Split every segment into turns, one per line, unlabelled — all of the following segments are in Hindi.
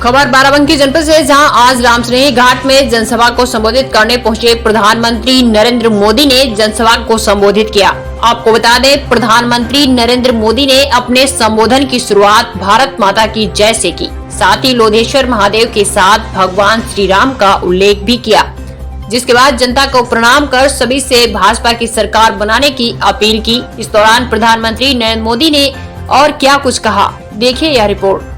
खबर बाराबंकी जनपद से, जहां आज रामस्नेही घाट में जनसभा को संबोधित करने पहुंचे प्रधानमंत्री नरेंद्र मोदी ने जनसभा को संबोधित किया। आपको बता दें, प्रधानमंत्री नरेंद्र मोदी ने अपने संबोधन की शुरुआत भारत माता की जय से की। साथ ही लोधेश्वर महादेव के साथ भगवान श्री राम का उल्लेख भी किया, जिसके बाद जनता को प्रणाम कर सभी से भाजपा की सरकार बनाने की अपील की। इस दौरान प्रधानमंत्री नरेंद्र मोदी ने और क्या कुछ कहा, देखिए यह रिपोर्ट।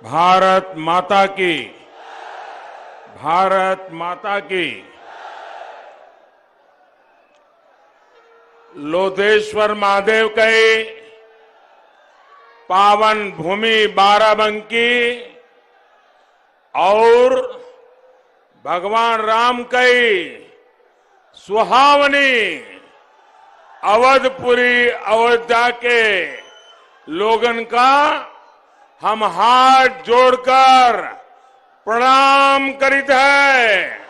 भारत माता की, भारत माता की। लोधेश्वर महादेव के पावन भूमि बाराबंकी और भगवान राम की सुहावनी अवधपुरी अयोध्या के लोगन का हम हाथ जोड़कर प्रणाम करित है।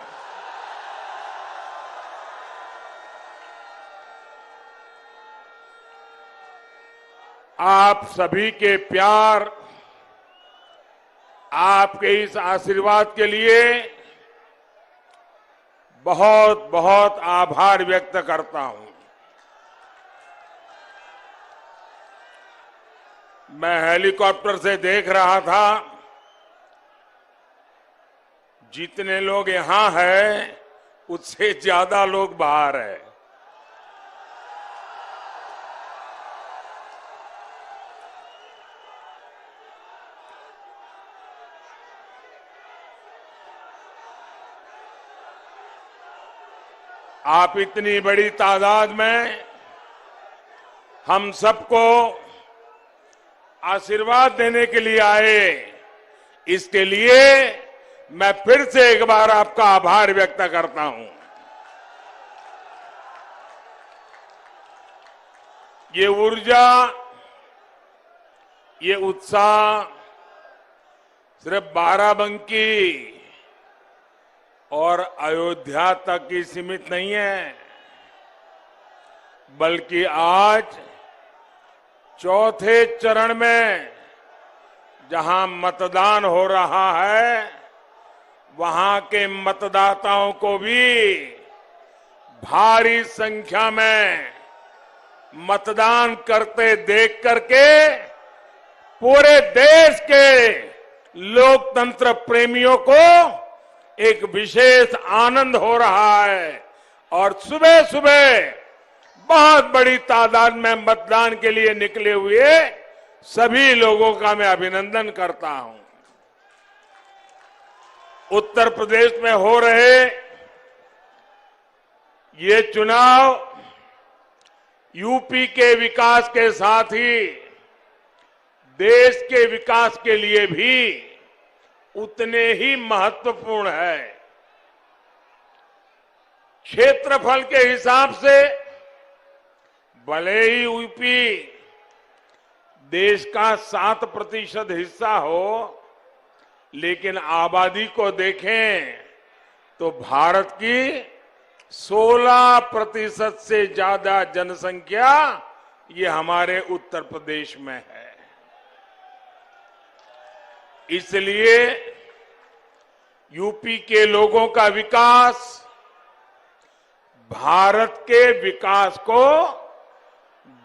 आप सभी के प्यार, आपके इस आशीर्वाद के लिए बहुत बहुत आभार व्यक्त करता हूं। मैं हेलीकॉप्टर से देख रहा था, जितने लोग यहां हैं उससे ज्यादा लोग बाहर हैं। आप इतनी बड़ी तादाद में हम सबको आशीर्वाद देने के लिए आए, इसके लिए मैं फिर से एक बार आपका आभार व्यक्त करता हूं। ये ऊर्जा, ये उत्साह सिर्फ बाराबंकी और अयोध्या तक ही सीमित नहीं है, बल्कि आज चौथे चरण में जहां मतदान हो रहा है, वहां के मतदाताओं को भी भारी संख्या में मतदान करते देख करके पूरे देश के लोकतंत्र प्रेमियों को एक विशेष आनंद हो रहा है। और सुबह सुबह बहुत बड़ी तादाद में मतदान के लिए निकले हुए सभी लोगों का मैं अभिनंदन करता हूं। उत्तर प्रदेश में हो रहे ये चुनाव यूपी के विकास के साथ ही देश के विकास के लिए भी उतने ही महत्वपूर्ण है। क्षेत्रफल के हिसाब से भले ही यूपी देश का 7% हिस्सा हो, लेकिन आबादी को देखें तो भारत की 16% से ज्यादा जनसंख्या ये हमारे उत्तर प्रदेश में है। इसलिए यूपी के लोगों का विकास भारत के विकास को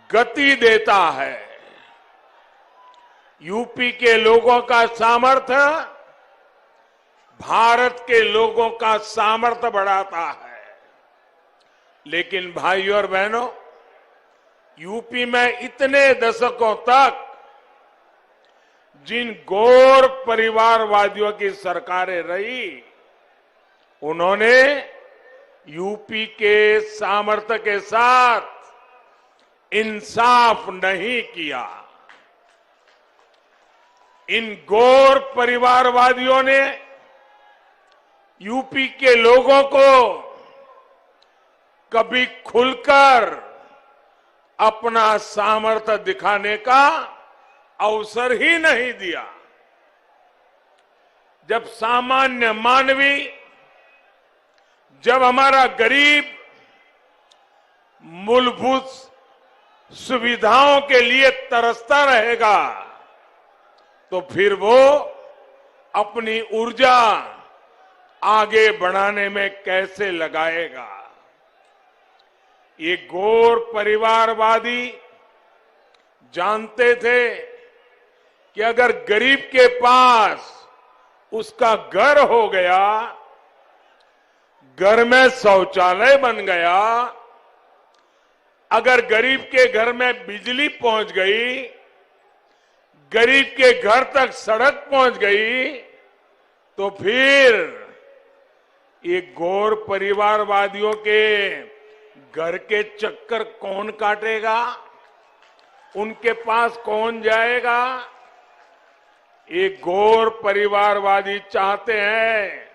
गति देता है। यूपी के लोगों का सामर्थ्य भारत के लोगों का सामर्थ्य बढ़ाता है। लेकिन भाइयों और बहनों, यूपी में इतने दशकों तक जिन गौर परिवारवादियों की सरकारें रही, उन्होंने यूपी के सामर्थ्य के साथ इंसाफ नहीं किया। इन गौर परिवारवादियों ने यूपी के लोगों को कभी खुलकर अपना सामर्थ्य दिखाने का अवसर ही नहीं दिया। जब सामान्य मानवी, जब हमारा गरीब मूलभूत सुविधाओं के लिए तरसता रहेगा, तो फिर वो अपनी ऊर्जा आगे बढ़ाने में कैसे लगाएगा। ये घोर परिवारवादी जानते थे कि अगर गरीब के पास उसका घर हो गया, घर में शौचालय बन गया, अगर गरीब के घर में बिजली पहुंच गई, गरीब के घर तक सड़क पहुंच गई, तो फिर ये घोर परिवारवादियों के घर के चक्कर कौन काटेगा, उनके पास कौन जाएगा। ये घोर परिवारवादी चाहते हैं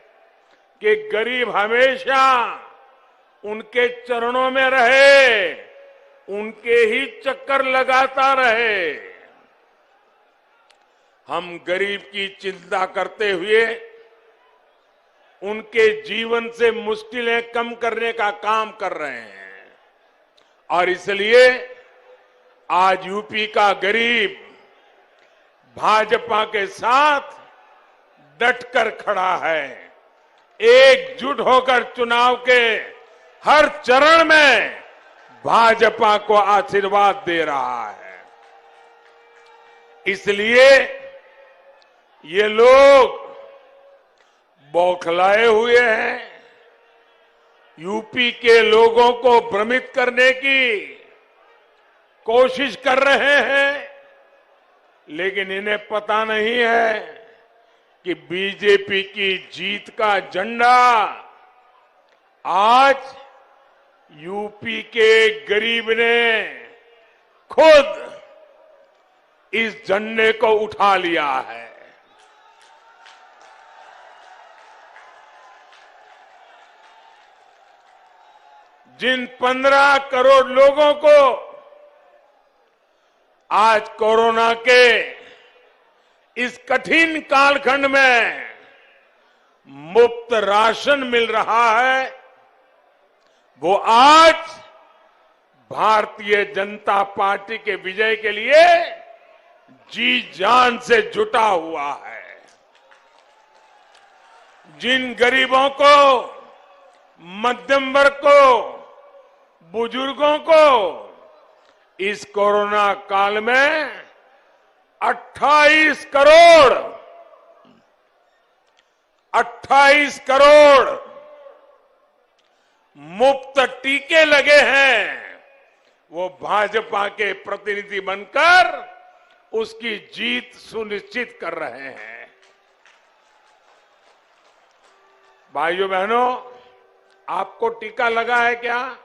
कि गरीब हमेशा उनके चरणों में रहे, उनके ही चक्कर लगाता रहे। हम गरीब की चिंता करते हुए उनके जीवन से मुश्किलें कम करने का काम कर रहे हैं और इसलिए आज यूपी का गरीब भाजपा के साथ डटकर खड़ा है, एकजुट होकर चुनाव के हर चरण में भाजपा को आशीर्वाद दे रहा है। इसलिए ये लोग बौखलाए हुए हैं, यूपी के लोगों को भ्रमित करने की कोशिश कर रहे हैं, लेकिन इन्हें पता नहीं है कि बीजेपी की जीत का झंडा आज यूपी के गरीब ने खुद इस झंडे को उठा लिया है। जिन 15 करोड़ लोगों को आज कोरोना के इस कठिन कालखंड में मुफ्त राशन मिल रहा है, वो आज भारतीय जनता पार्टी के विजय के लिए जी जान से जुटा हुआ है। जिन गरीबों को, मध्यम वर्ग को, बुजुर्गों को इस कोरोना काल में 28 करोड़ मुफ्त टीके लगे हैं, वो भाजपा के प्रतिनिधि बनकर उसकी जीत सुनिश्चित कर रहे हैं। भाइयों बहनों, आपको टीका लगा है क्या?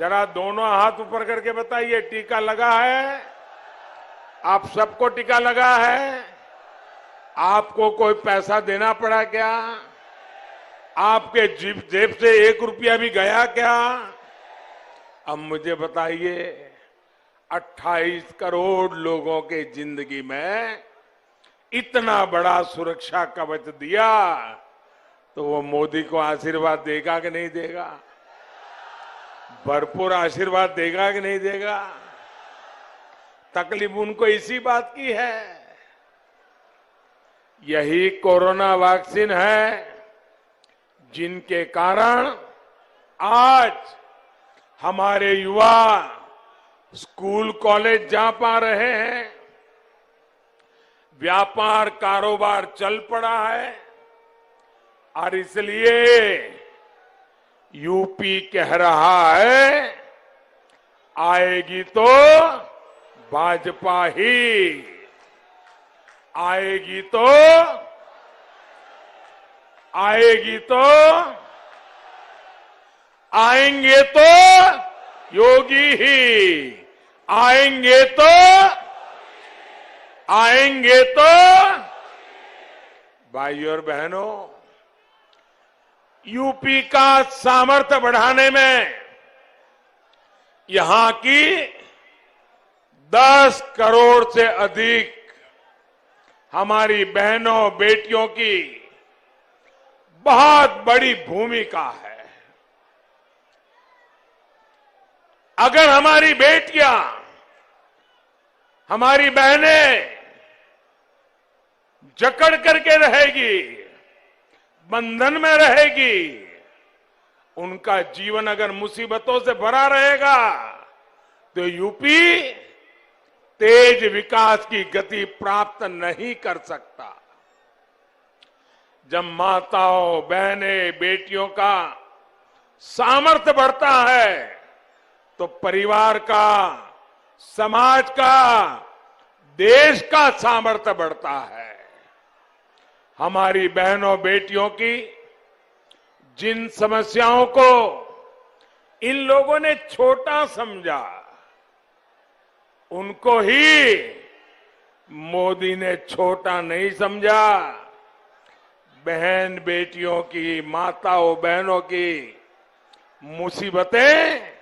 जरा दोनों हाथ ऊपर करके बताइए, टीका लगा है? आप सबको टीका लगा है? आपको कोई पैसा देना पड़ा क्या? आपके जेब से 1 रुपया भी गया क्या? अब मुझे बताइए, 28 करोड़ लोगों के जिंदगी में इतना बड़ा सुरक्षा कवच दिया, तो वो मोदी को आशीर्वाद देगा कि नहीं देगा? भरपूर आशीर्वाद देगा कि नहीं देगा? तकलीफ उनको इसी बात की है। यही कोरोना वैक्सीन है जिनके कारण आज हमारे युवा स्कूल कॉलेज जा पा रहे हैं, व्यापार कारोबार चल पड़ा है, और इसलिए यूपी कह रहा है, आएगी तो भाजपा ही, आएगी तो आएंगे तो योगी ही, आएंगे तो भाइयों और बहनों, यूपी का सामर्थ्य बढ़ाने में यहां की 10 करोड़ से अधिक हमारी बहनों बेटियों की बहुत बड़ी भूमिका है। अगर हमारी बेटियां, हमारी बहनें जकड़ करके रहेगी, बंधन में रहेगी, उनका जीवन अगर मुसीबतों से भरा रहेगा तो यूपी तेज विकास की गति प्राप्त नहीं कर सकता। जब माताओं, बहनें, बेटियों का सामर्थ्य बढ़ता है तो परिवार का, समाज का, देश का सामर्थ्य बढ़ता है। हमारी बहनों बेटियों की जिन समस्याओं को इन लोगों ने छोटा समझा, उनको ही मोदी ने छोटा नहीं समझा। बहन बेटियों की, माताओं बहनों की मुसीबतें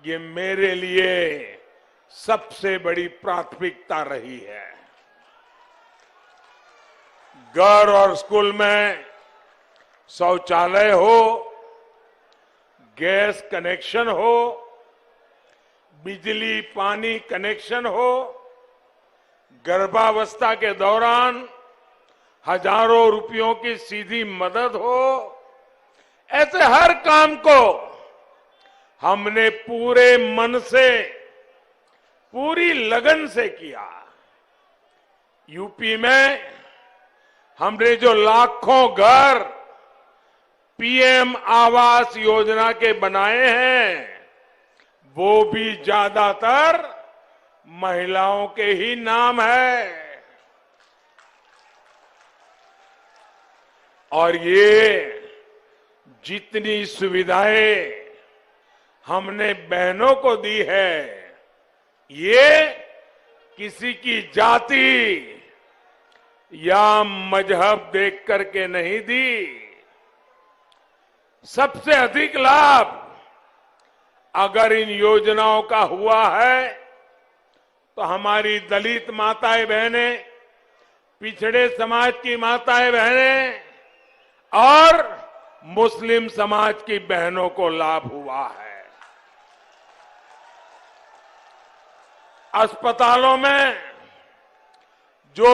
ये मेरे लिए सबसे बड़ी प्राथमिकता रही है। घर और स्कूल में शौचालय हो, गैस कनेक्शन हो, बिजली पानी कनेक्शन हो, गर्भावस्था के दौरान हजारों रुपयों की सीधी मदद हो, ऐसे हर काम को हमने पूरे मन से, पूरी लगन से किया। यूपी में हमने जो लाखों घर पीएम आवास योजना के बनाए हैं, वो भी ज्यादातर महिलाओं के ही नाम है। और ये जितनी सुविधाएं हमने बहनों को दी है, ये किसी की जाति या मजहब देख करके नहीं दी। सबसे अधिक लाभ अगर इन योजनाओं का हुआ है तो हमारी दलित माताएं बहनें, पिछड़े समाज की माताएं बहनें और मुस्लिम समाज की बहनों को लाभ हुआ है। अस्पतालों में